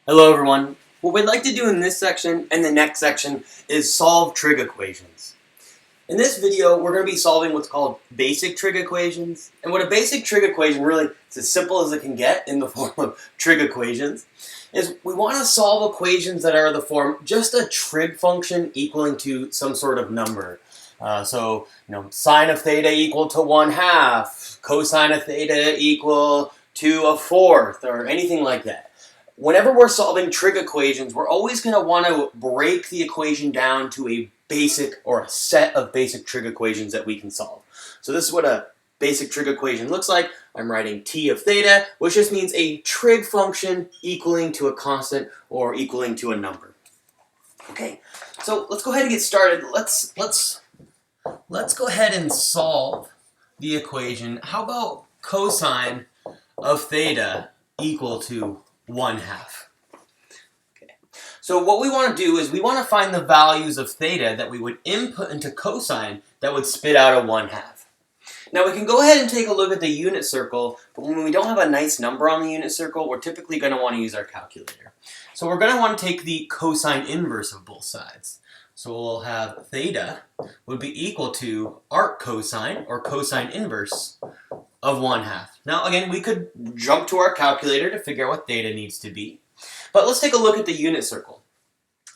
Hello everyone. What we'd like to do in this section and the next section is solve trig equations. In this video, we're going to be solving what's called basic trig equations. And what a basic trig equation, really, it's as simple as it can get in the form of trig equations, is we want to solve equations that are the form just a trig function equaling to some sort of number. Sine of theta equal to 1/2, cosine of theta equal to 1/4, or anything like that. Whenever we're solving trig equations, we're always going to want to break the equation down to a basic or a set of basic trig equations that we can solve. So this is what a basic trig equation looks like. I'm writing t of theta, which just means a trig function equaling to a constant or equaling to a number. Okay, so let's go ahead and get started. Let's go ahead and solve the equation. How about cosine of theta equal to 1/2? Okay. So what we want to do is we want to find the values of theta that we would input into cosine that would spit out a 1/2. Now we can go ahead and take a look at the unit circle, but when we don't have a nice number on the unit circle, we're typically going to want to use our calculator. So we're going to want to take the cosine inverse of both sides. So we'll have theta would be equal to arc cosine, or cosine inverse, of 1/2. Now again, we could jump to our calculator to figure out what theta needs to be. But let's take a look at the unit circle.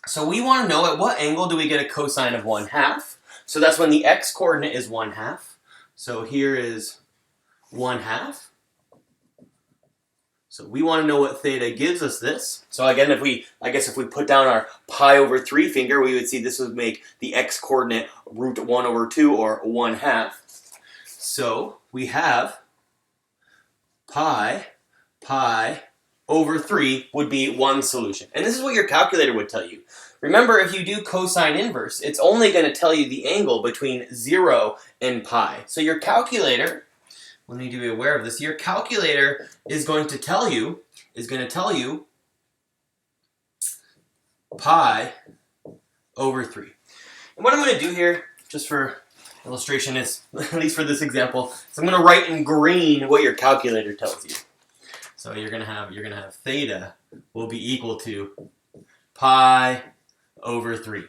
So we want to know at what angle do we get a cosine of 1/2. So that's when the x-coordinate is 1/2. So here is 1/2. So we want to know what theta gives us this. So again, if we put down our pi over 3 finger, we would see this would make the x-coordinate √1/2, or 1/2. So we have pi over 3 would be one solution. And this is what your calculator would tell you. Remember, if you do cosine inverse, it's only going to tell you the angle between 0 and pi. So your calculator, we need to be aware of this, your calculator is going to tell you pi over 3. And what I'm going to do here, just for illustration is, at least for this example, so I'm going to write in green what your calculator tells you. So you're going to have theta will be equal to pi over 3.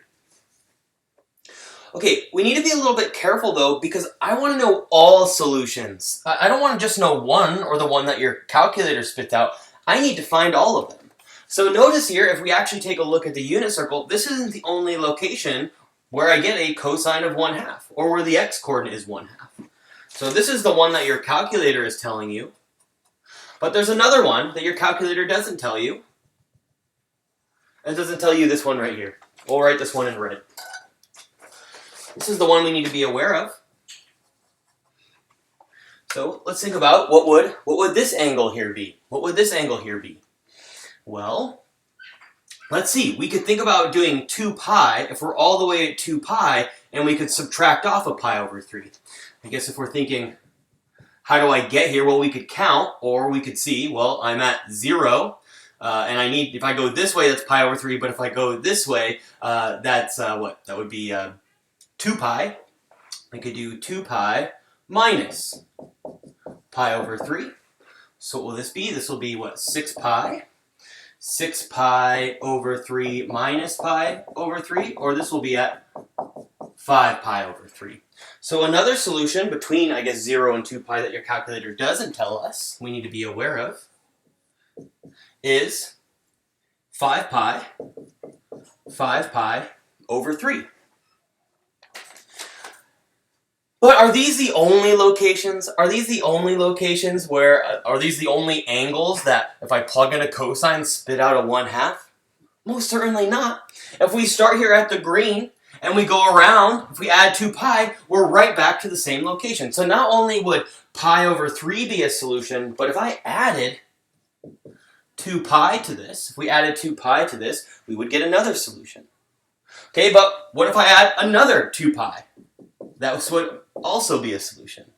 Okay, we need to be a little bit careful though, because I want to know all solutions. I don't want to just know one, or the one that your calculator spits out. I need to find all of them. So notice here, if we actually take a look at the unit circle, this isn't the only location where I get a cosine of 1/2, or where the x-coordinate is 1/2. So this is the one that your calculator is telling you. But there's another one that your calculator doesn't tell you. It doesn't tell you this one right here. We'll write this one in red. This is the one we need to be aware of. So let's think about what would this angle here be? What would this angle here be? Well, let's see. We could think about doing 2 pi if we're all the way at 2 pi, and we could subtract off a pi over 3. I guess if we're thinking, how do I get here? Well, we could count, or we could see, well, I'm at 0, and if I go this way, that's pi over 3, but if I go this way, that's what? That would be 2 pi. I could do 2 pi minus pi over 3. So what will this be? This will be, what, 6 pi? 6 pi over 3 minus pi over 3, or this will be at 5 pi over 3. So another solution between, I guess, 0 and 2 pi that your calculator doesn't tell us, we need to be aware of, is 5 pi over 3. But are these the only locations? Are these the only locations where, are these the only angles that if I plug in a cosine spit out a 1/2? Most certainly not. If we start here at the green and we go around, if we add 2 pi, we're right back to the same location. So not only would pi over 3 be a solution, but if I added 2 pi to this, we would get another solution. Okay, but what if I add another 2 pi? That would also be a solution.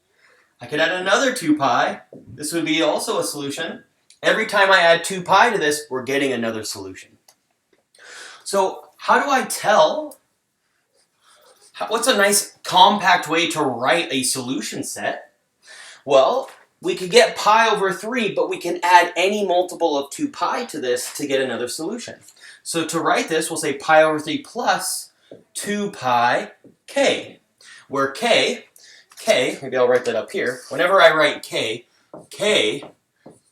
I could add another 2 pi. This would be also a solution. Every time I add 2 pi to this, we're getting another solution. So how do I tell? What's a nice compact way to write a solution set? Well, we could get pi over 3, but we can add any multiple of 2 pi to this to get another solution. So to write this, we'll say pi over 3 plus 2 pi k, where k, maybe I'll write that up here. Whenever I write k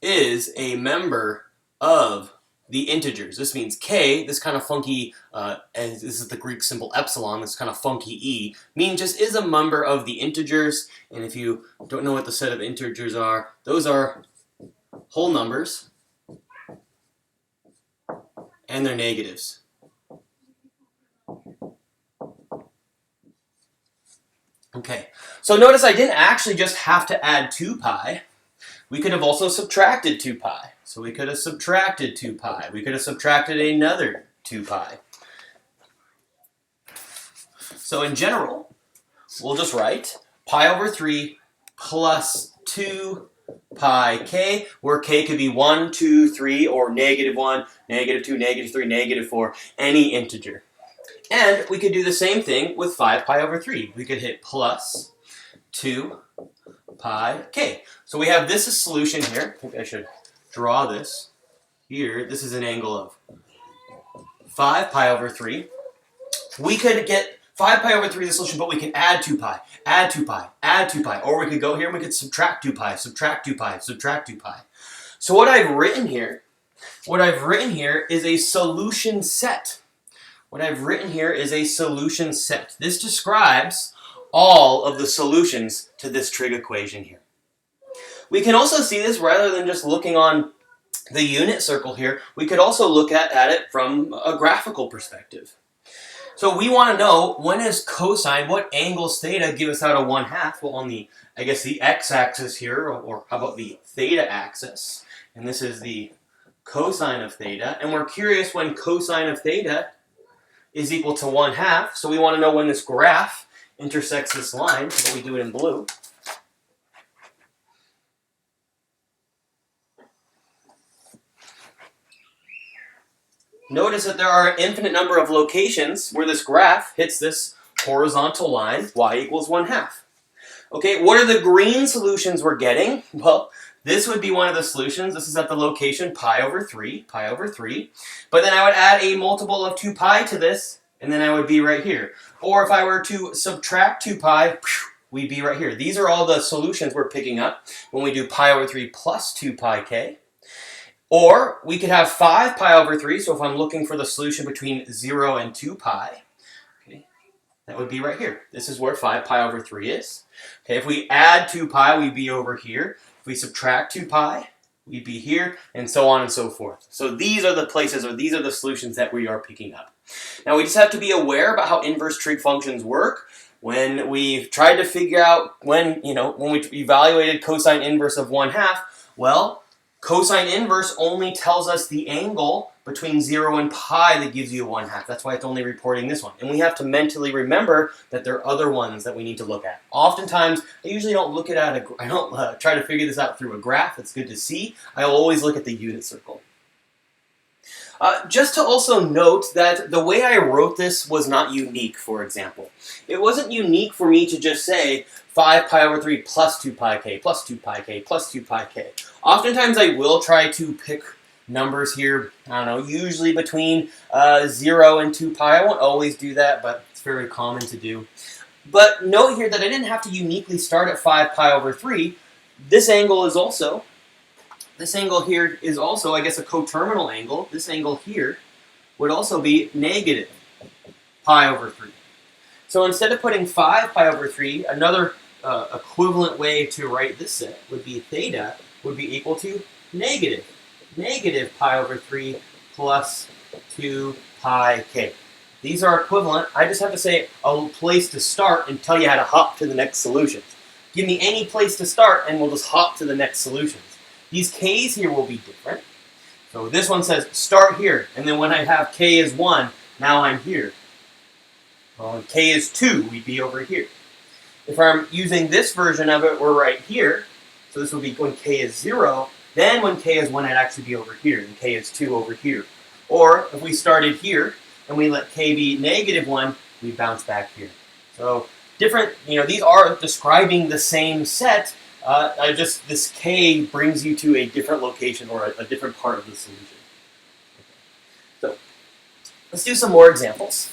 is a member of the integers. This means k, this kind of funky, and this is the Greek symbol epsilon, this kind of funky e, means just is a member of the integers. And if you don't know what the set of integers are, those are whole numbers and their negatives. Okay, so notice I didn't actually just have to add 2 pi. We could have also subtracted 2 pi. So we could have subtracted 2 pi. We could have subtracted another 2 pi. So in general, we'll just write pi over 3 plus 2 pi k, where k could be 1, 2, 3, or negative 1, negative 2, negative 3, negative 4, any integer. And we could do the same thing with 5 pi over 3. We could hit plus 2 pi k. So we have this as solution here. I think I should draw this here. This is an angle of 5 pi over 3. We could get 5 pi over 3 the solution, but we can add 2 pi, add 2 pi, add 2 pi. Or we could go here and we could subtract 2 pi, subtract 2 pi, subtract 2 pi. So what I've written here is a solution set. What I've written here is a solution set. This describes all of the solutions to this trig equation here. We can also see this rather than just looking on the unit circle here. We could also look at it from a graphical perspective. So we want to know, when is cosine, what angles theta give us out a 1/2? Well, on the, I guess, the x-axis here, or how about the theta axis? And this is the cosine of theta. And we're curious when cosine of theta is equal to 1/2. So we want to know when this graph intersects this line, so we do it in blue. Notice that there are an infinite number of locations where this graph hits this horizontal line, y equals 1/2. Okay, what are the green solutions we're getting? Well, this would be one of the solutions. This is at the location pi over 3. But then I would add a multiple of 2 pi to this, and then I would be right here. Or if I were to subtract 2 pi, we'd be right here. These are all the solutions we're picking up when we do pi over 3 plus 2 pi k. Or we could have 5 pi over 3, so if I'm looking for the solution between 0 and 2 pi, okay, that would be right here. This is where 5 pi over 3 is. Okay, if we add 2 pi, we'd be over here. If we subtract 2 pi, we'd be here, and so on and so forth. So these are the places, or these are the solutions that we are picking up. Now we just have to be aware about how inverse trig functions work. When we tried to figure out when we evaluated cosine inverse of 1/2, well, cosine inverse only tells us the angle between 0 and pi that gives you a 1/2. That's why it's only reporting this one. And we have to mentally remember that there are other ones that we need to look at. Oftentimes, I usually don't look at it. I don't try to figure this out through a graph. It's good to see. I always look at the unit circle. Just to also note that the way I wrote this was not unique, for example. It wasn't unique for me to just say 5 pi over 3 plus 2 pi k, plus 2 pi k, plus 2 pi k. Oftentimes I will try to pick numbers here, I don't know, usually between 0 and 2 pi. I won't always do that, but it's very common to do. But note here that I didn't have to uniquely start at 5 pi over 3. This angle here is also, I guess, a coterminal angle. This angle here would also be negative pi over 3. So instead of putting 5 pi over 3, another equivalent way to write this set would be theta would be equal to negative pi over 3 plus 2 pi k. These are equivalent. I just have to say a place to start and tell you how to hop to the next solutions. Give me any place to start and we'll just hop to the next solutions. These k's here will be different. So this one says start here, and then when I have k is 1, now I'm here. Well, when k is 2, we'd be over here. If I'm using this version of it, we're right here. So this would be when k is 0. Then when k is 1, I'd actually be over here, and k is 2 over here. Or if we started here, and we let k be negative 1, we bounce back here. So different, these are describing the same set, This k brings you to a different location or a different part of the solution. So let's do some more examples.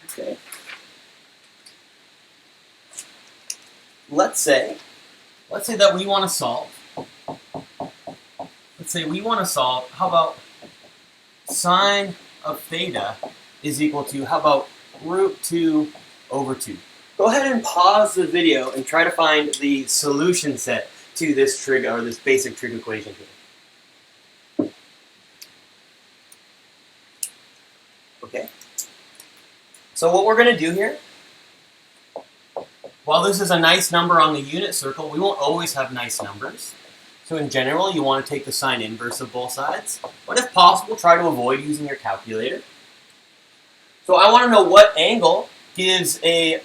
Okay. Let's say that we want to solve. Let's say we want to solve. How about sine of theta is equal to, how about root 2 over 2? Go ahead and pause the video and try to find the solution set to this trig, or this basic trig equation here. Okay. So what we're going to do here, while this is a nice number on the unit circle, we won't always have nice numbers. So in general, you want to take the sine inverse of both sides. But if possible, try to avoid using your calculator. So I want to know what angle gives the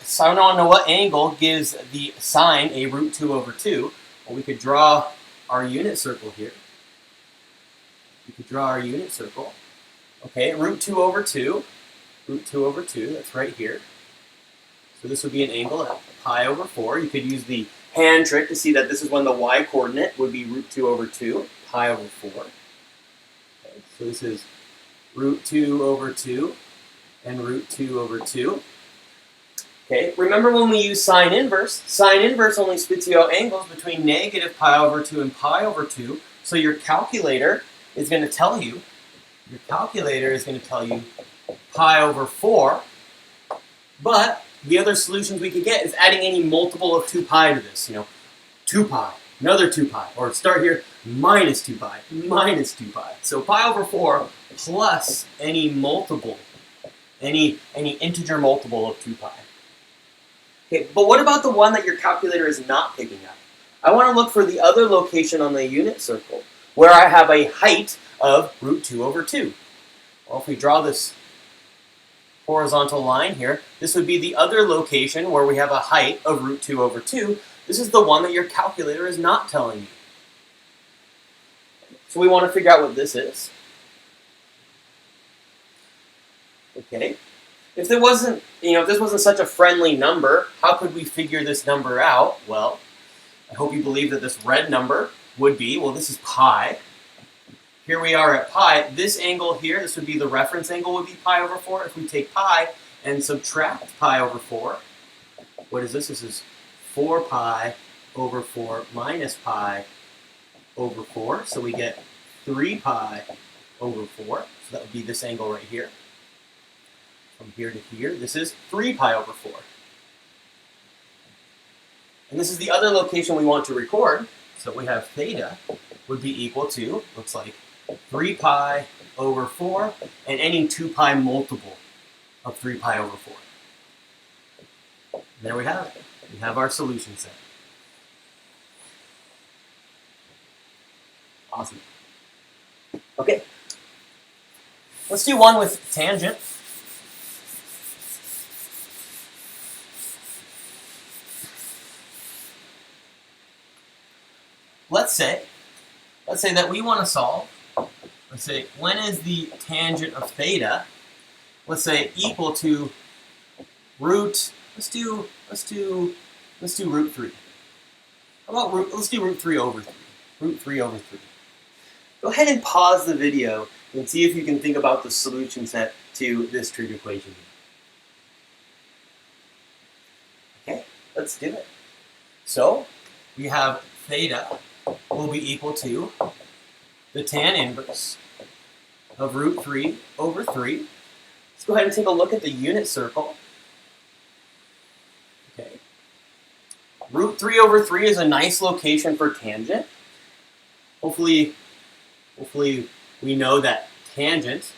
sine a root 2 over 2. Well, we could draw our unit circle here. We could draw our unit circle. Okay, root 2 over 2. Root 2 over 2, that's right here. So this would be an angle at pi over 4. You could use the hand trick to see that this is when the y-coordinate would be root 2 over 2, pi over 4. Okay, so this is root 2 over 2 and root 2 over 2. Okay, remember when we use sine inverse only spits you out angles between negative pi over 2 and pi over 2. So your calculator is going to tell you, pi over 4, but the other solutions we could get is adding any multiple of 2 pi to this. 2 pi, another 2 pi, or start here, minus 2 pi, minus 2 pi. So pi over 4 plus any multiple, any integer multiple of 2 pi. Okay, but what about the one that your calculator is not picking up? I want to look for the other location on the unit circle where I have a height of root 2 over 2. Well, if we draw this horizontal line here, this would be the other location where we have a height of root 2 over 2. This is the one that your calculator is not telling you. So we want to figure out what this is. Okay. If this wasn't such a friendly number, how could we figure this number out? Well, I hope you believe that this red number would be, well, this is pi. Here we are at pi. This angle here, this would be the reference angle, would be pi over 4. If we take pi and subtract pi over 4, what is this? This is 4 pi over 4 minus pi over 4. So we get 3 pi over 4. So that would be this angle right here. From here to here, this is 3 pi over 4. And this is the other location we want to record. So we have theta would be equal to, looks like 3 pi over 4, and any 2 pi multiple of 3 pi over 4. And there we have it. We have our solution set. Awesome. Okay. Let's do one with tangent. Let's say that we want to solve, let's say, when is the tangent of theta, let's say, equal to root, let's do root 3. How about let's do root 3 over 3. Root 3 over 3. Go ahead and pause the video and see if you can think about the solution set to this trig equation. Okay, let's do it. So, we have theta will be equal to the tan inverse of root 3 over 3. Let's go ahead and take a look at the unit circle. Okay. Root 3 over 3 is a nice location for tangent. Hopefully we know that tangent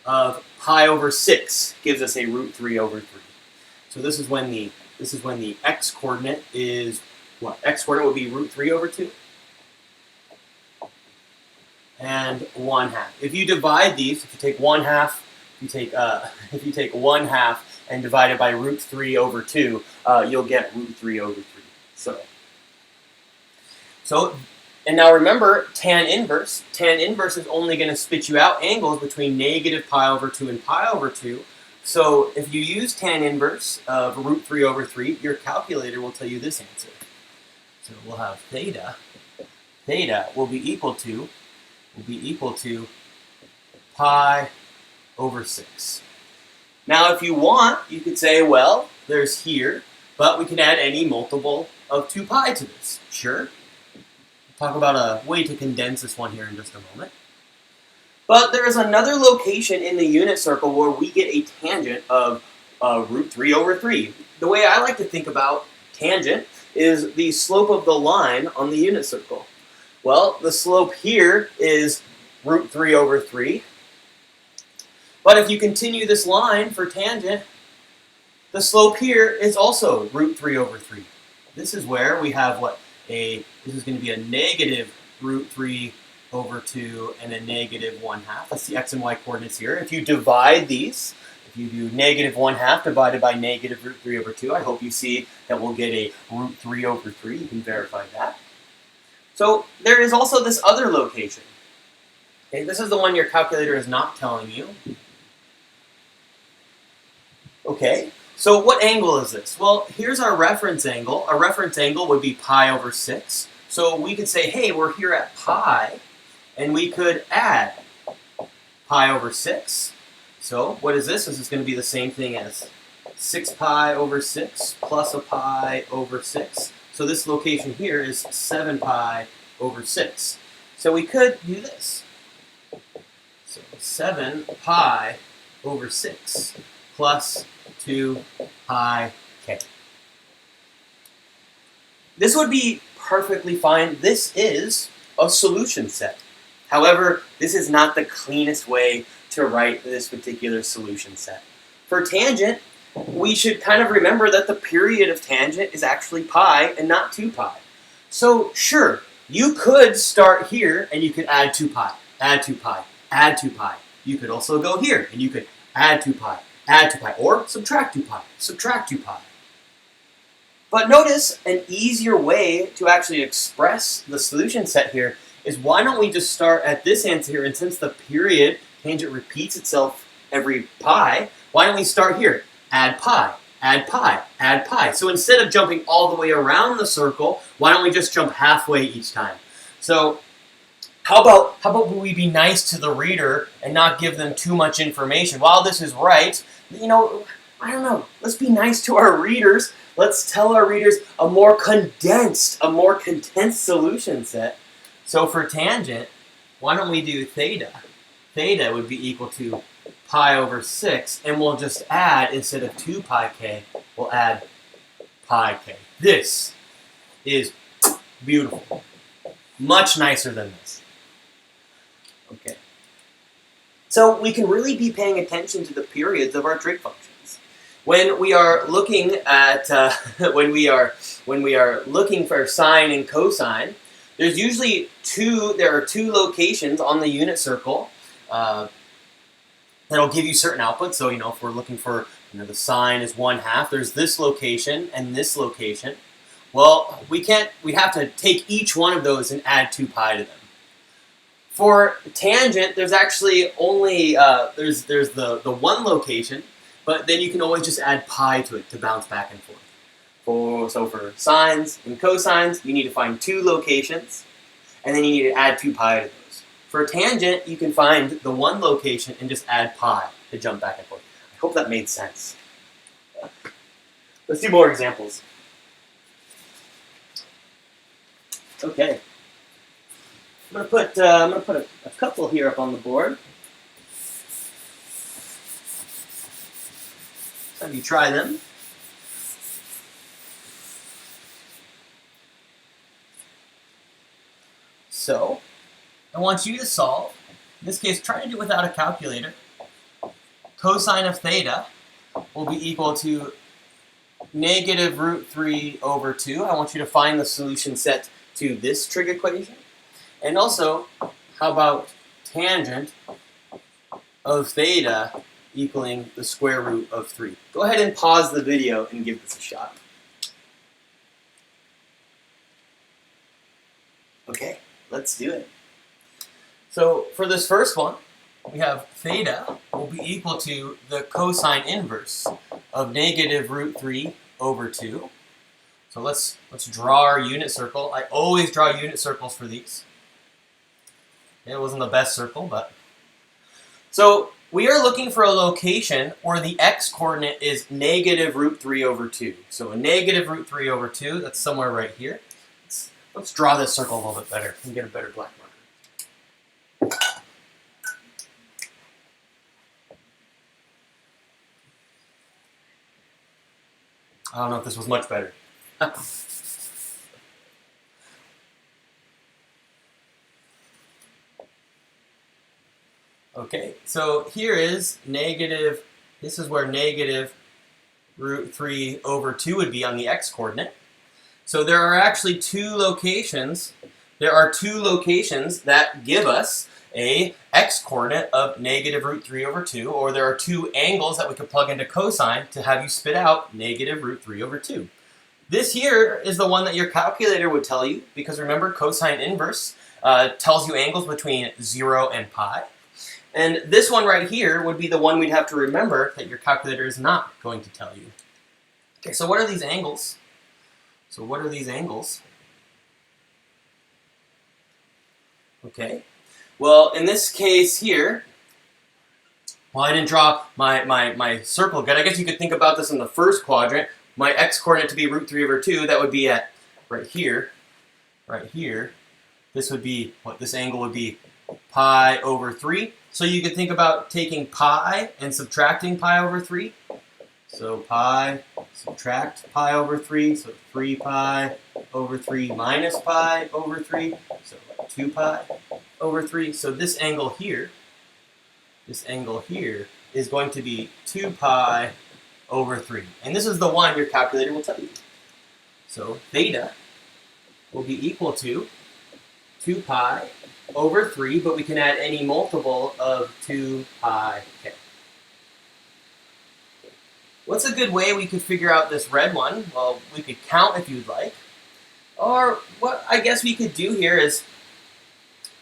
of pi over 6 gives us a root 3 over 3. So this is when the x coordinate is what? X coordinate would be root 3 over 2 and 1/2. If you divide these, if you take 1/2, if you take 1/2 and divide it by root 3 over 2, you'll get root 3 over 3. So So, and now remember, tan inverse is only going to spit you out angles between negative pi over 2 and pi over 2. So if you use tan inverse of root 3 over 3, your calculator will tell you this answer. So we'll have theta will be equal to pi over 6. Now if you want, you could say, well, there's here, but we can add any multiple of 2 pi to this. Sure. We'll talk about a way to condense this one here in just a moment. But there is another location in the unit circle where we get a tangent of root 3 over 3. The way I like to think about tangent is the slope of the line on the unit circle. Well, the slope here is root 3 over 3. But if you continue this line for tangent, the slope here is also root 3 over 3. This is where we have this is going to be a negative root 3 over 2 and a negative 1/2. That's the x and y coordinates here. If you divide these, if you do negative 1/2 divided by negative root 3 over 2, I hope you see that we'll get a root 3 over 3. You can verify that. So there is also this other location. Okay, this is the one your calculator is not telling you. Okay, so what angle is this? Well, here's our reference angle. Our reference angle would be pi over 6. So we could say, hey, we're here at pi, and we could add pi over 6. So what is this? This is going to be the same thing as 6 pi over 6 plus a pi over 6. So this location here is 7 pi over 6. So we could do this. So 7 pi over 6 plus 2 pi k. This would be perfectly fine. This is a solution set. However, this is not the cleanest way to write this particular solution set. For tangent, we should kind of remember that the period of tangent is actually pi and not 2 pi. So sure, you could start here and you could add 2 pi, add 2 pi, add 2 pi. You could also go here and you could add 2 pi, add 2 pi, or subtract 2 pi, subtract 2 pi. But notice an easier way to actually express the solution set here is why don't we just start at this answer here, and since the period tangent repeats itself every pi, why don't we start here? Add pi, add pi, add pi. So instead of jumping all the way around the circle, why don't we just jump halfway each time? So how about we be nice to the reader and not give them too much information? While this is right, I don't know, let's be nice to our readers. Let's tell our readers a more condensed solution set. So for tangent, why don't we do theta? Theta would be equal to pi over 6, and we'll just add, instead of 2 pi k, we'll add pi k. This is beautiful. Much nicer than this. Okay. So we can really be paying attention to the periods of our trig functions. When we are looking at when we are looking for sine and cosine, there's usually there are two locations on the unit circle that'll give you certain outputs. So if we're looking for the sine is 1/2, there's this location and this location. Well, we have to take each one of those and add 2 pi to them. For tangent, there's actually only there's the one location, but then you can always just add pi to it to bounce back and forth. So for sines and cosines, you need to find 2 locations, and then you need to add 2 pi to those. For tangent, you can find the one location and just add pi to jump back and forth. I hope that made sense. Let's do more examples. Okay. I'm gonna put a couple here up on the board. Have you try them? So, I want you to solve. In this case, try to do it without a calculator. Cosine of theta will be equal to negative root 3 over 2. I want you to find the solution set to this trig equation. And also, how about tangent of theta equaling the square root of 3? Go ahead and pause the video and give this a shot. Okay, let's do it. So for this first one, we have theta will be equal to the cosine inverse of negative root 3 over 2. So let's draw our unit circle. I always draw unit circles for these. It wasn't the best circle, but... So we are looking for a location where the x-coordinate is negative root 3 over 2. So a negative root 3 over 2, that's somewhere right here. Let's draw this circle a little bit better and get a better black marker. I don't know if this was much better. Okay, so here is negative, this is where negative root 3 over 2 would be on the x-coordinate. So there are actually two locations. There are two locations that give us a x-coordinate of negative root 3 over 2, or there are two angles that we could plug into cosine to have you spit out negative root 3 over 2. This here is the one that your calculator would tell you, because remember, cosine inverse tells you angles between 0 and pi. And this one right here would be the one we'd have to remember that your calculator is not going to tell you. Okay, so what are these angles? So what are these angles? Okay, well, in this case here, well, I didn't draw my circle good. I guess you could think about this in the first quadrant. My x-coordinate to be root 3 over 2, that would be at right here. This would be, what this angle would be, pi over 3. So you could think about taking pi and subtracting pi over 3. So pi, subtract pi over 3, so 3 pi over 3 minus pi over 3, so 2 pi over 3. So this angle here is going to be 2 pi over 3. And this is the one your calculator will tell you. So theta will be equal to 2 pi over 3, but we can add any multiple of 2 pi k. What's a good way we could figure out this red one? Well, we could count if you'd like. Or what I guess we could do here is,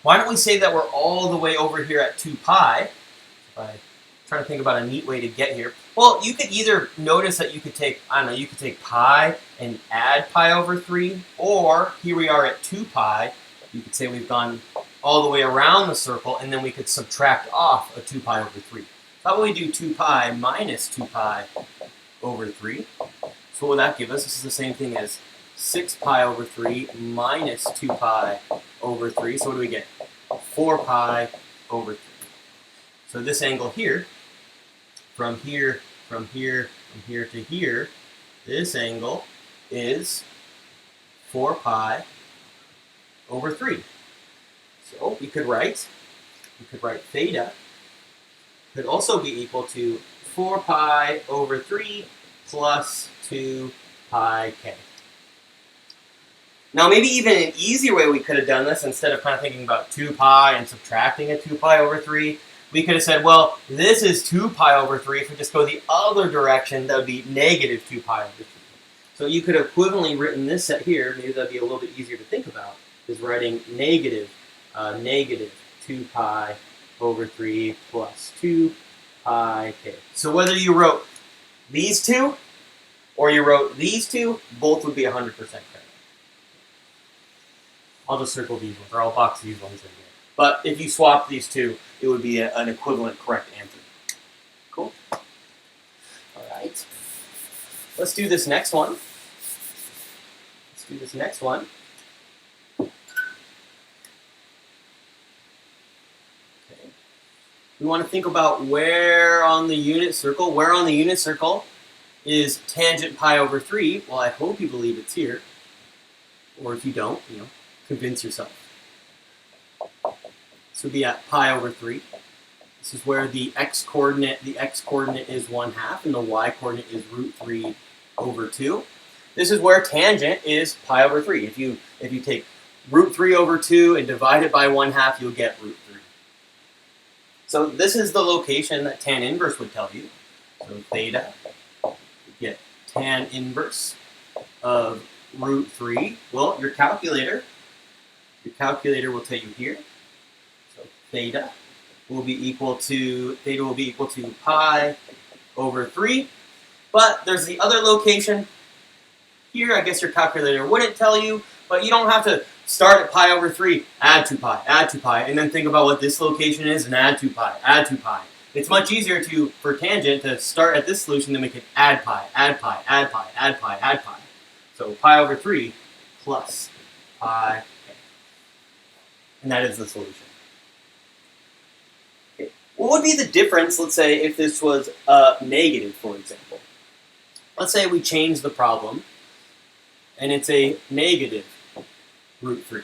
why don't we say that we're all the way over here at 2 pi? If I try to think about a neat way to get here. Well, you could either notice that you could take, I don't know, you could take pi and add pi over 3, or here we are at 2 pi. You could say we've gone all the way around the circle, and then we could subtract off a 2 pi over 3. How about we do 2 pi minus 2 pi over 3? So what would that give us? This is the same thing as 6 pi over 3 minus 2 pi over 3. So what do we get? 4 pi over 3. So this angle here, from here to here, this angle is 4 pi over 3. So we could write theta could also be equal to 4 pi over 3 plus 2 pi k. Now maybe even an easier way we could have done this, instead of kind of thinking about 2 pi and subtracting a 2 pi over 3, we could have said, well, this is 2 pi over 3. If we just go the other direction, that would be negative 2 pi over 3. So you could have equivalently written this set here, maybe that would be a little bit easier to think about, is writing negative 2 pi over 3 plus 2 pi k. So whether you wrote these two or you wrote these two, both would be 100% correct. I'll just circle these ones, or I'll box these ones in here. But if you swap these two, it would be an equivalent correct answer. Cool. All right. Let's do this next one. We want to think about where on the unit circle is tangent pi over 3. Well, I hope you believe it's here. Or if you don't, convince yourself. This would be at pi over 3. This is where the x-coordinate is 1/2 and the y-coordinate is root 3 over 2. This is where tangent is pi over 3. If you take root 3 over 2 and divide it by 1/2, you'll get root 3. So this is the location that tan inverse would tell you. So theta, you get tan inverse of root 3. Well, your calculator your calculator will tell you here. So theta will be equal to pi over 3. But there's the other location here. I guess your calculator wouldn't tell you, but you don't have to start at pi over 3, add 2 pi, and then think about what this location is and add 2 pi, add 2 pi. It's much easier for tangent to start at this solution than we can add pi, add pi, add pi, add pi, add pi. So pi over 3 plus pi, and that is the solution. Okay. What would be the difference, let's say, if this was negative, for example? Let's say we change the problem, and it's a negative root 3.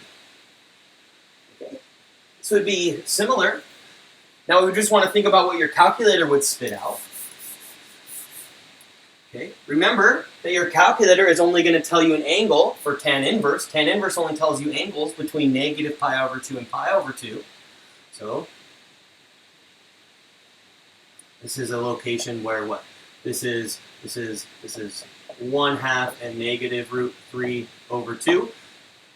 Okay. This would be similar. Now we just want to think about what your calculator would spit out. Okay. Remember that your calculator is only going to tell you an angle for tan inverse. Tan inverse only tells you angles between negative pi over 2 and pi over 2. So this is a location where what? This is 1/2 and negative root 3 over 2.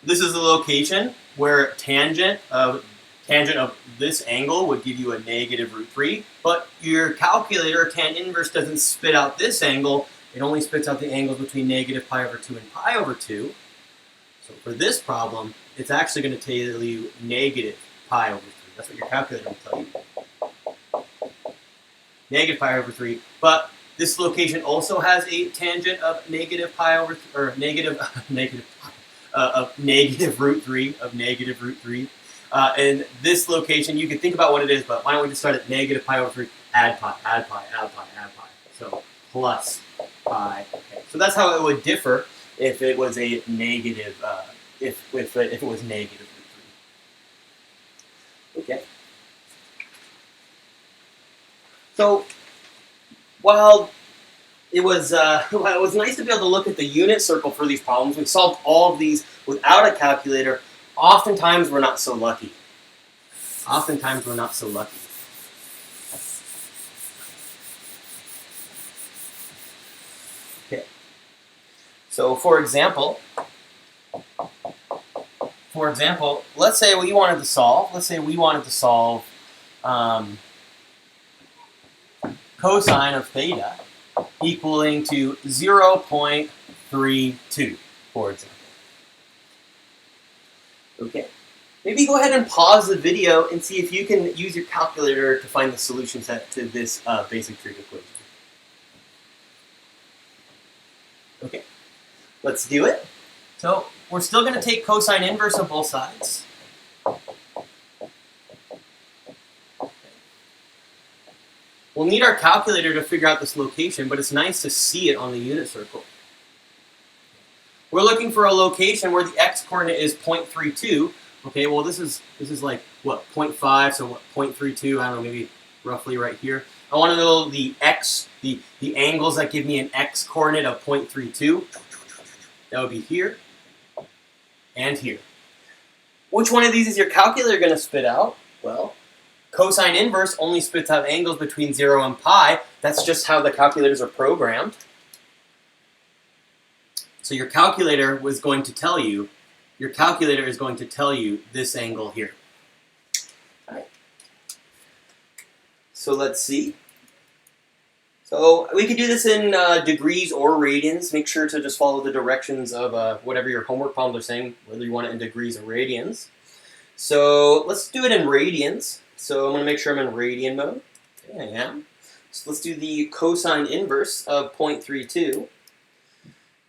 This is the location where tangent of this angle would give you a negative root 3, but your calculator, tan inverse, doesn't spit out this angle. It only spits out the angles between negative pi over 2 and pi over 2. So for this problem, it's actually going to tell you negative pi over 3. That's what your calculator will tell you. Negative pi over 3, but this location also has a tangent of negative pi over, or negative root 3. And this location, you can think about what it is, but why don't we just start at negative pi over 3, add pi, add pi, add pi, add pi. So plus pi. Okay. So that's how it would differ if it was a negative, if it was negative root 3. Okay. So while it was nice to be able to look at the unit circle for these problems, we solved all of these without a calculator. Oftentimes we're not so lucky. Oftentimes we're not so lucky. Okay. So for example, let's say we wanted to solve. Cosine of theta equaling to 0.32, for example. Okay. Maybe go ahead and pause the video and see if you can use your calculator to find the solution set to this basic trig equation. Okay. Let's do it. So we're still going to take cosine inverse of both sides. We'll need our calculator to figure out this location, but it's nice to see it on the unit circle. We're looking for a location where the x-coordinate is 0.32. Okay, well this is like, what, 0.5, so what, 0.32, I don't know, maybe roughly right here. I want to know the x, the angles that give me an x-coordinate of 0.32. That would be here and here. Which one of these is your calculator going to spit out? Well, cosine inverse only spits out angles between 0 and pi. That's just how the calculators are programmed. So your calculator is going to tell you this angle here. All right. So let's see. So we could do this in degrees or radians. Make sure to just follow the directions of whatever your homework problems are saying, whether you want it in degrees or radians. So let's do it in radians. So I'm going to make sure I'm in radian mode. Okay, I am. So let's do the cosine inverse of 0.32.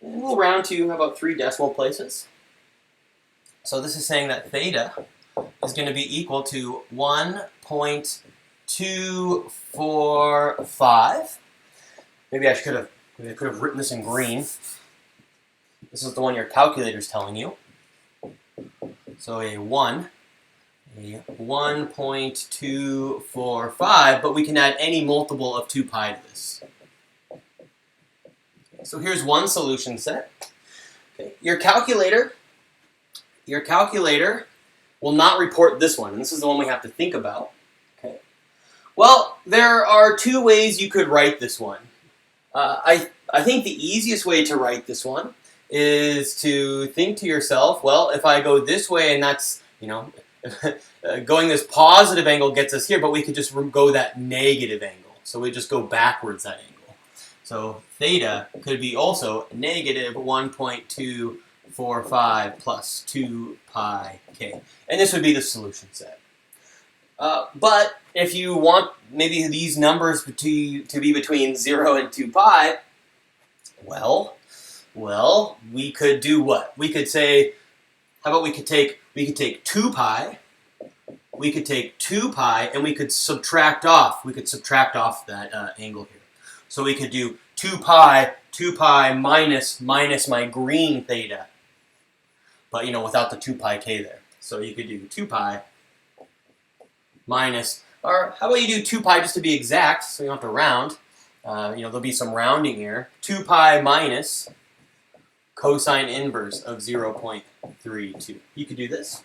And we'll round to, how about 3 decimal places. So this is saying that theta is going to be equal to 1.245. Maybe I could have written this in green. This is the one your calculator's telling you. So a 1.245, but we can add any multiple of 2 pi to this. So here's one solution set. Okay. Your calculator will not report this one, and this is the one we have to think about. Okay. Well, there are 2 ways you could write this one. I think the easiest way to write this one is to think to yourself, well, if I go this way and that's you know, going this positive angle gets us here, but we could just go that negative angle. So we just go backwards that angle. So theta could be also negative 1.245 plus 2 pi k. And this would be the solution set. But if you want maybe these numbers to be between 0 and 2 pi, well, we could do what? We could say, how about we could take 2 pi, we could take 2 pi, and we could subtract off. We could subtract off that angle here. So we could do 2 pi minus my green theta, but without the 2 pi k there. So you could do 2 pi minus, or how about you do 2 pi just to be exact, so you don't have to round. There'll be some rounding here. 2 pi minus cosine inverse of 0.32. You could do this.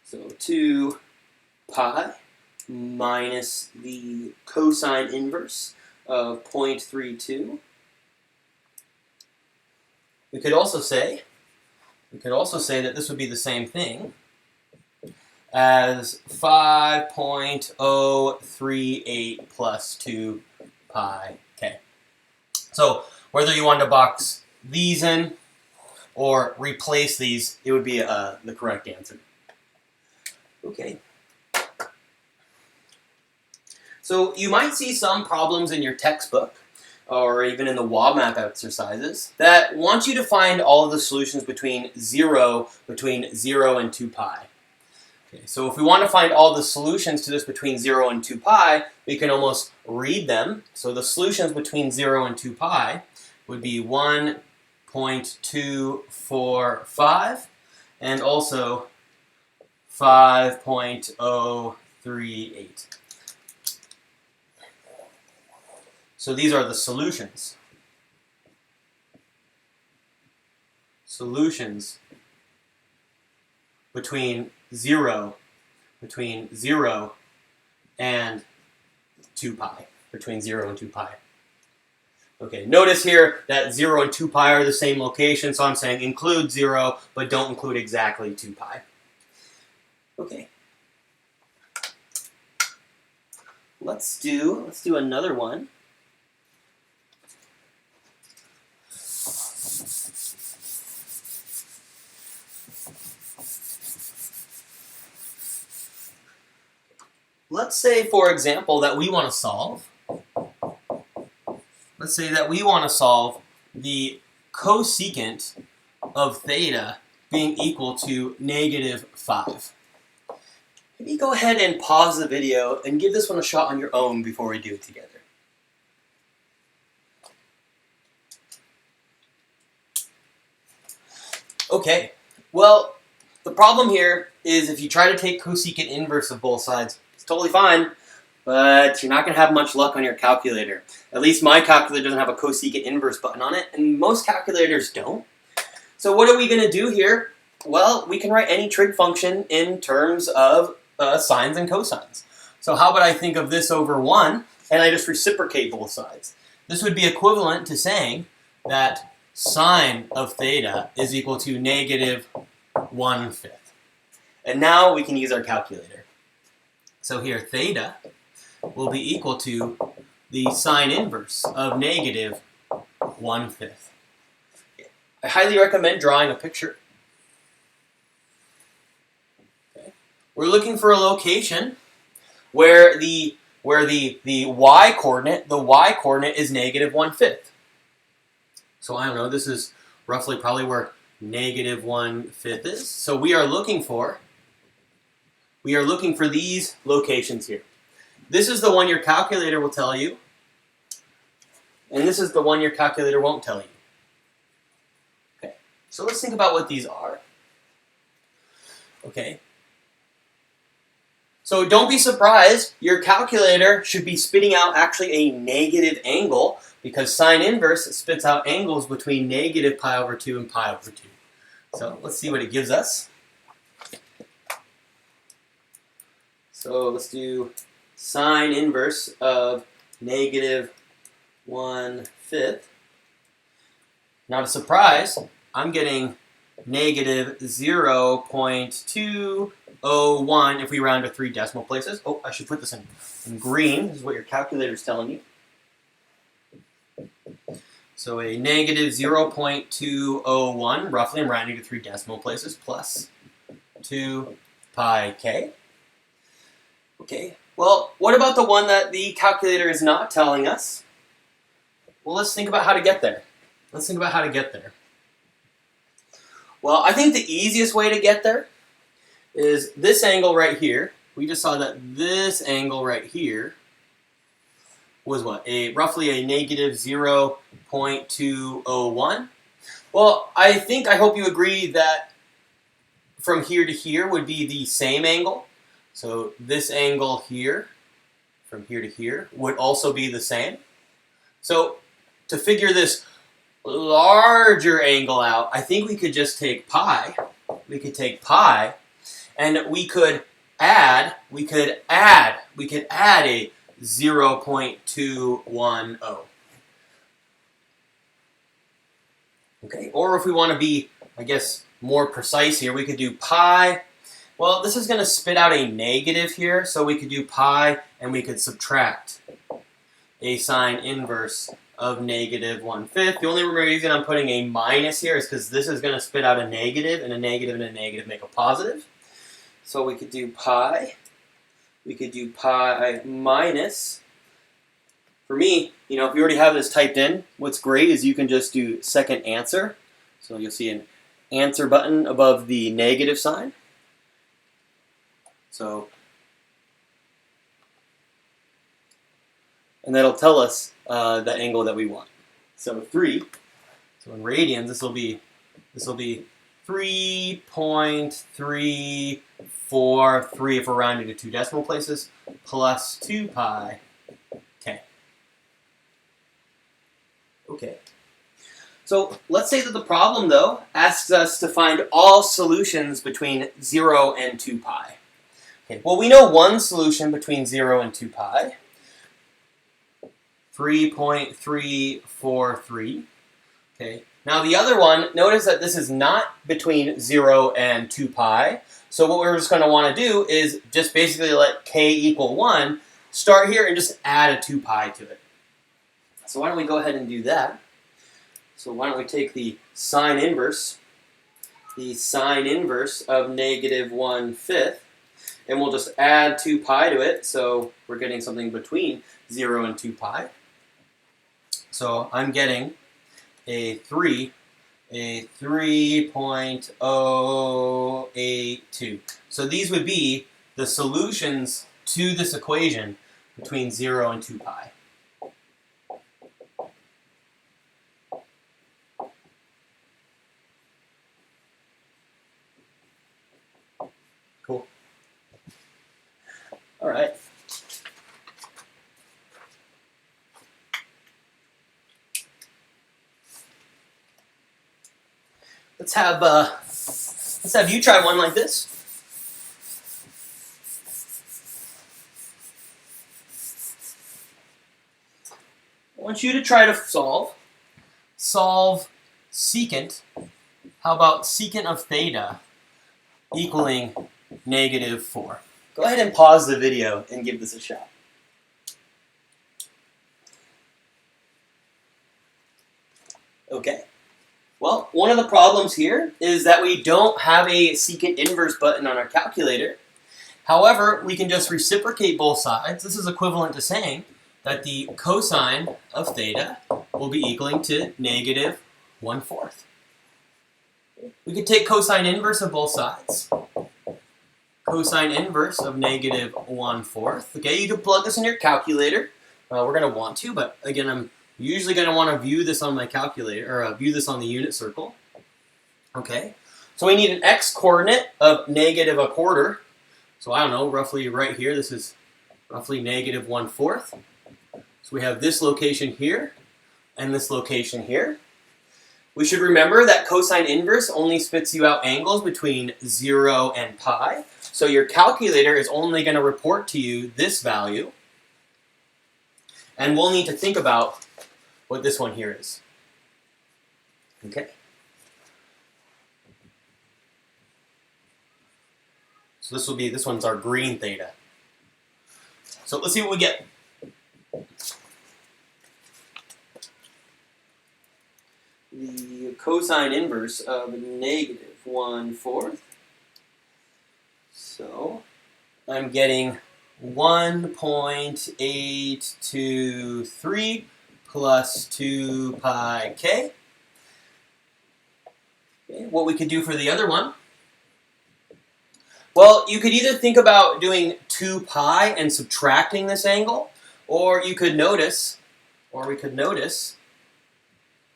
So 2 pi minus the cosine inverse of 0.32. We could also say that this would be the same thing as 5.038 plus 2 pi k. So whether you want to box these in or replace these, it would be the correct answer. Okay. So you might see some problems in your textbook or even in the WAMAP exercises that want you to find all of the solutions between 0 and 2 pi. Okay, so if we want to find all the solutions to this between 0 and 2 pi, we can almost read them. So the solutions between 0 and 2 pi would be 1.245 and also 5.038. So these are the solutions. Solutions between 0 and 2 pi. Between 0 and 2 pi. Okay, notice here that 0 and 2 pi are the same location, so I'm saying include 0, but don't include exactly 2 pi. Okay. Let's do another one. Let's say, for example, that we want to solve. Let's say that we want to solve the cosecant of theta being equal to -5. Maybe go ahead and pause the video and give this one a shot on your own before we do it together. Okay, well, the problem here is if you try to take cosecant inverse of both sides, it's totally fine, but you're not going to have much luck on your calculator. At least my calculator doesn't have a cosecant inverse button on it, and most calculators don't. So what are we going to do here? Well, we can write any trig function in terms of sines and cosines. So how about I think of this over 1, and I just reciprocate both sides. This would be equivalent to saying that sine of theta is equal to -1/5. And now we can use our calculator. So here, theta will be equal to the sine inverse of -1/5. I highly recommend drawing a picture. Okay. We're looking for a location where the y coordinate is -1/5. So I don't know, this is roughly probably where -1/5 is. So we are looking for these locations here. This is the one your calculator will tell you, and this is the one your calculator won't tell you. Okay, so let's think about what these are. Okay. So don't be surprised, your calculator should be spitting out actually a negative angle because sine inverse spits out angles between -pi/2 and pi/2. So let's see what it gives us. So let's do sine inverse of -1/5. Not a surprise, I'm getting negative 0.201 if we round to 3 decimal places. Oh, I should put this in green. This is what your calculator is telling you. So a negative 0.201, roughly, I'm rounding to 3 decimal places, plus 2 pi k. Okay, well, what about the one that the calculator is not telling us? Well, let's think about how to get there. Well, I think the easiest way to get there is this angle right here. We just saw that this angle right here was what? Roughly a negative 0.201. Well, I hope you agree that from here to here would be the same angle. So this angle here, from here to here, would also be the same. So to figure this larger angle out, I think we could just take pi. We could take pi, and we could add a 0.210. Okay, or if we want to be, I guess, more precise here, we could do pi. Well, this is going to spit out a negative here, so we could do pi, and we could subtract a sine inverse of negative 1/5. The only reason I'm putting a minus here is because this is going to spit out a negative, and a negative and a negative make a positive. So we could do pi. We could do pi minus. For me, if you already have this typed in, what's great is you can just do second answer. So you'll see an answer button above the negative sign. So, and that'll tell us the angle that we want. So 3. So in radians, this will be 3.343 if we're rounding to 2 decimal places, plus 2 pi k. Okay. So let's say that the problem, though, asks us to find all solutions between 0 and 2 pi. Okay. Well, we know one solution between 0 and 2 pi. 3.343. Okay. Now the other one, notice that this is not between 0 and 2 pi. So what we're just going to want to do is just basically let k equal 1, start here and just add a 2 pi to it. So why don't we go ahead and do that? So why don't we take the sine inverse of negative 1/5, and we'll just add 2 pi to it, so we're getting something between 0 and 2 pi. So I'm getting a 3.082. So these would be the solutions to this equation between 0 and 2 pi. Cool. All right. Let's have you try one like this. I want you to try to solve secant. How about secant of theta equaling negative 4? Go ahead and pause the video and give this a shot. Okay. Well, one of the problems here is that we don't have a secant inverse button on our calculator. However, we can just reciprocate both sides. This is equivalent to saying that the cosine of theta will be equaling to negative 1/4. We could take cosine inverse of both sides. Cosine inverse of negative 1/4. Okay, you can plug this in your calculator. We're going to want to, but again, I'm usually going to want to view this on my calculator, or view this on the unit circle. Okay, so we need an x-coordinate of negative 1/4. So I don't know, roughly right here, this is roughly negative 1/4. So we have this location here, and this location here. We should remember that cosine inverse only spits you out angles between 0 and pi. So your calculator is only going to report to you this value. And we'll need to think about what this one here is. Okay. So this one's our green theta. So let's see what we get. The cosine inverse of negative 1/4. So I'm getting 1.823 plus 2 pi k. Okay, what we could do for the other one? Well, you could either think about doing 2 pi and subtracting this angle, or we could notice,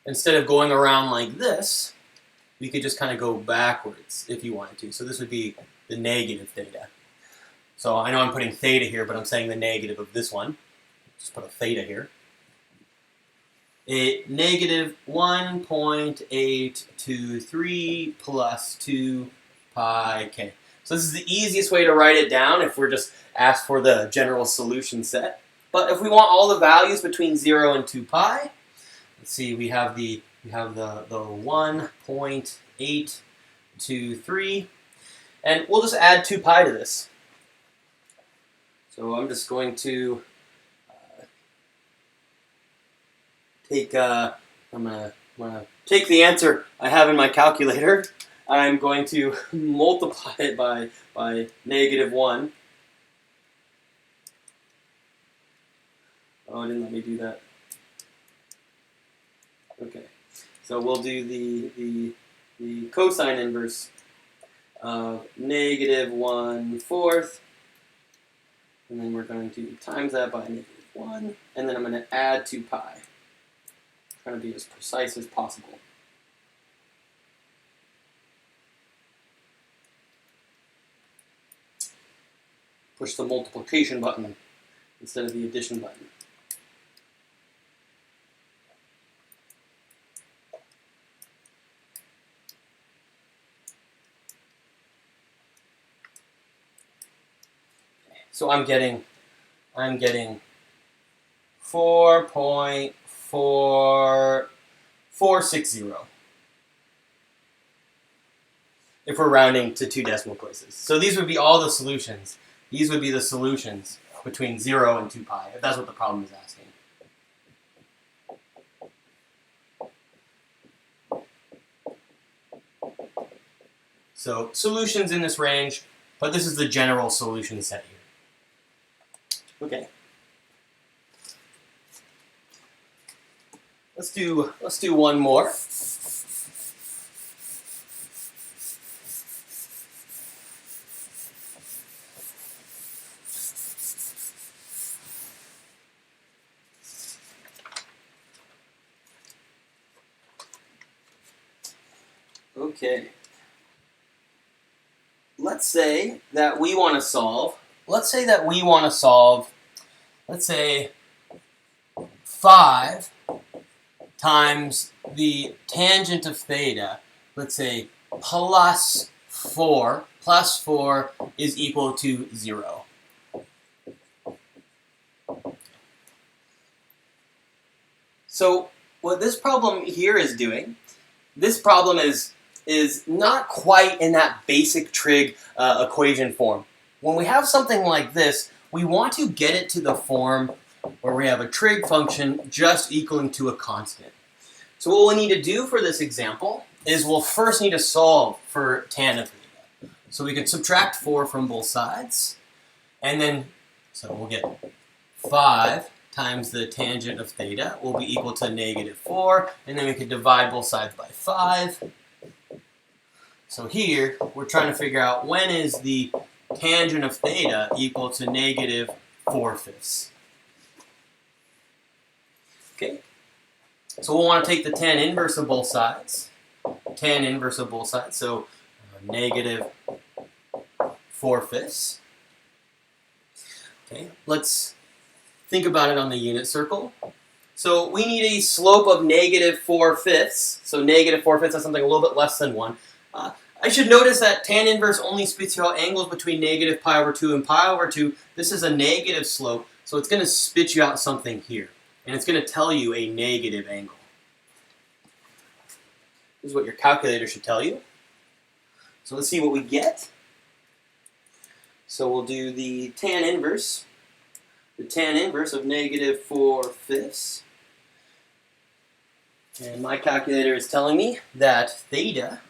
instead of going around like this, we could just kind of go backwards if you wanted to. So this would be the negative theta. So I know I'm putting theta here, but I'm saying the negative of this one. Just put a theta here. Negative 1.823 plus 2 pi k. So this is the easiest way to write it down if we're just asked for the general solution set. But if we want all the values between 0 and 2 pi, let's see, we have the 1.823, and we'll just add 2 pi to this. So I'm just going to I'm gonna take the answer I have in my calculator. I'm going to multiply it by negative 1. Oh, it didn't let me do that. Okay, so we'll do the cosine inverse of negative 1/4, and then we're going to times that by negative 1, and then I'm going to add 2 pi. I'm trying to be as precise as possible. Push the multiplication button instead of the addition button. So I'm getting 4.4460 if we're rounding to 2 decimal places. So these would be all the solutions. These would be the solutions between 0 and 2 pi, if that's what the problem is asking. So solutions in this range, but this is the general solution set here. Okay. Let's do one more. Okay. Let's say that we want to solve, let's say 5 times the tangent of theta, let's say plus 4 is equal to 0. So what this problem here is doing, this problem is not quite in that basic trig equation form. When we have something like this, we want to get it to the form where we have a trig function just equaling to a constant. So what we'll need to do for this example is we'll first need to solve for tan of theta. So we can subtract 4 from both sides, and then, so we'll get 5 times the tangent of theta will be equal to negative 4, and then we can divide both sides by 5. So here, we're trying to figure out when is the tangent of theta equal to negative 4/5. Okay, so we'll want to take the tan inverse of both sides. So negative 4/5. Okay, let's think about it on the unit circle. So we need a slope of negative 4/5. So negative 4/5 is something a little bit less than 1. I should notice that tan inverse only spits you out angles between negative pi over 2 and pi over 2. This is a negative slope, so it's going to spit you out something here. And it's going to tell you a negative angle. This is what your calculator should tell you. So let's see what we get. So we'll do the tan inverse. The tan inverse of negative 4/5. And my calculator is telling me that theta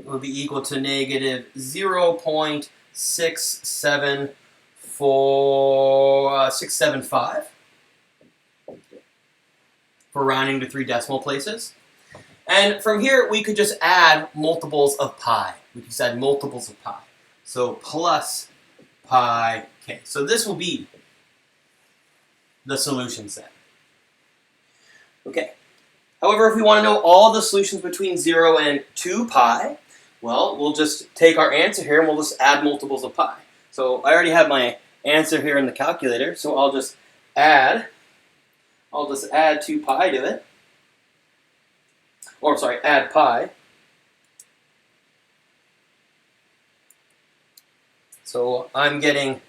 will be equal to negative 0.675 for rounding to 3 decimal places. And from here, we could just add multiples of pi. We could just add multiples of pi. So plus pi k. So this will be the solution set. Okay. However, if we want to know all the solutions between 0 and 2 pi, well, we'll just take our answer here and we'll just add multiples of pi. So I already have my answer here in the calculator, so I'll just add 2 pi to it. Or sorry, add pi. So I'm getting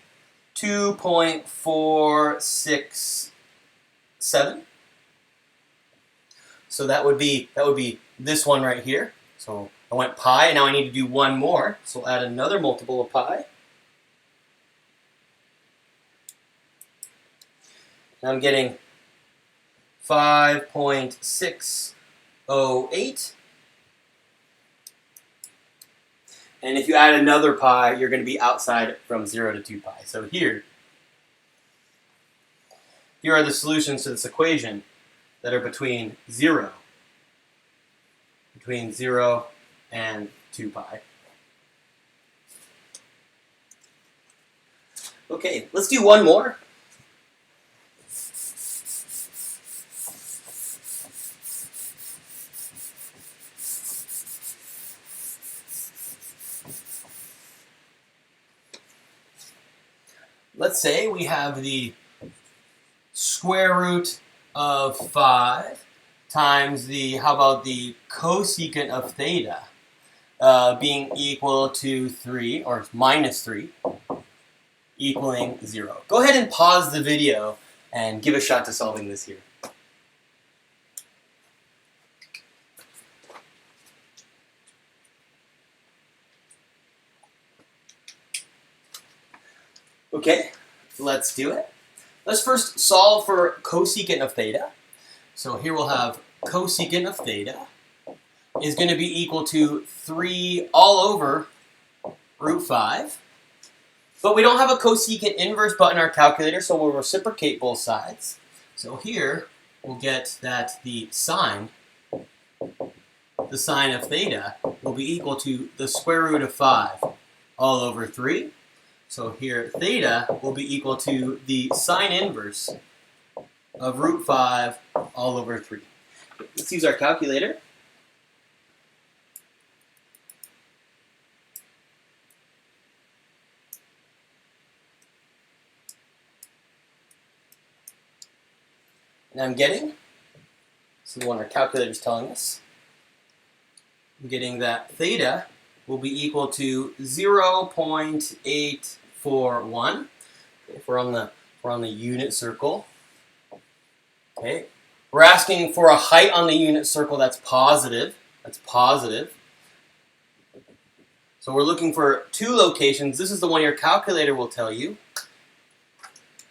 2.467. So that would be this one right here. So I went pi, and now I need to do one more. So I'll add another multiple of pi. And I'm getting 5.608. And if you add another pi, you're going to be outside from 0 to 2 pi. So here are the solutions to this equation that are between 0 and 2 pi. Okay, let's do one more. Let's say we have the square root of 5 times how about the cosecant of theta being equal to 3, or minus 3, equaling 0. Go ahead and pause the video and give a shot to solving this here. Okay, let's do it. Let's first solve for cosecant of theta. So here we'll have cosecant of theta is going to be equal to 3 all over root 5. But we don't have a cosecant inverse button in our calculator, so we'll reciprocate both sides. So here we'll get that the sine of theta will be equal to the square root of 5 all over 3. So here, theta will be equal to the sine inverse of root 5 all over 3. Let's use our calculator. And I'm getting, this is what our calculator is telling us, I'm getting that theta will be equal to 0.841. If we're on the unit circle. Okay. We're asking for a height on the unit circle that's positive. That's positive. So we're looking for 2 locations. This is the one your calculator will tell you,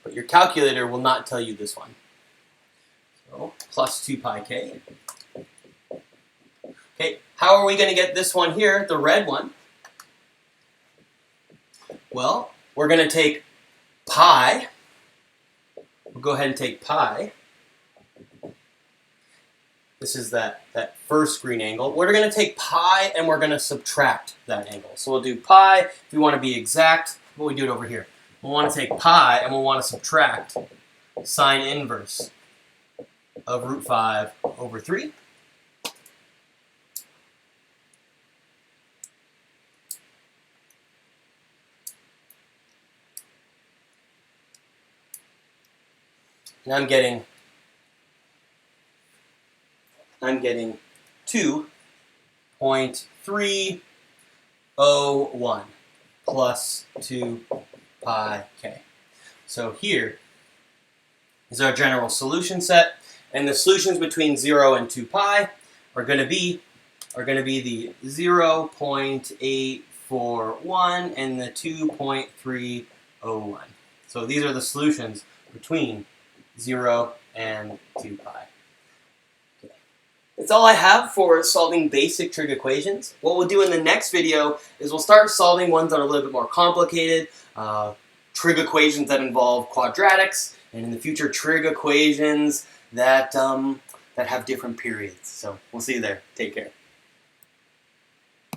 but your calculator will not tell you this one. So plus 2 pi k. Okay, how are we going to get this one here, the red one? Well, we're going to take pi. We'll go ahead and take pi. This is that first green angle. We're going to take pi and we're going to subtract that angle. So we'll do pi. If we want to be exact, we do it over here. We'll want to take pi and we'll want to subtract sine inverse of root 5 over 3. And I'm getting 2.301 plus 2 pi k. So here is our general solution set, and the solutions between 0 and 2 pi are going to be the 0.841 2.41 and the 2.301. So these are the solutions between 0 and 2 pi. Okay. That's all I have for solving basic trig equations. What we'll do in the next video is we'll start solving ones that are a little bit more complicated, trig equations that involve quadratics, and in the future trig equations that have different periods. So we'll see you there. Take care.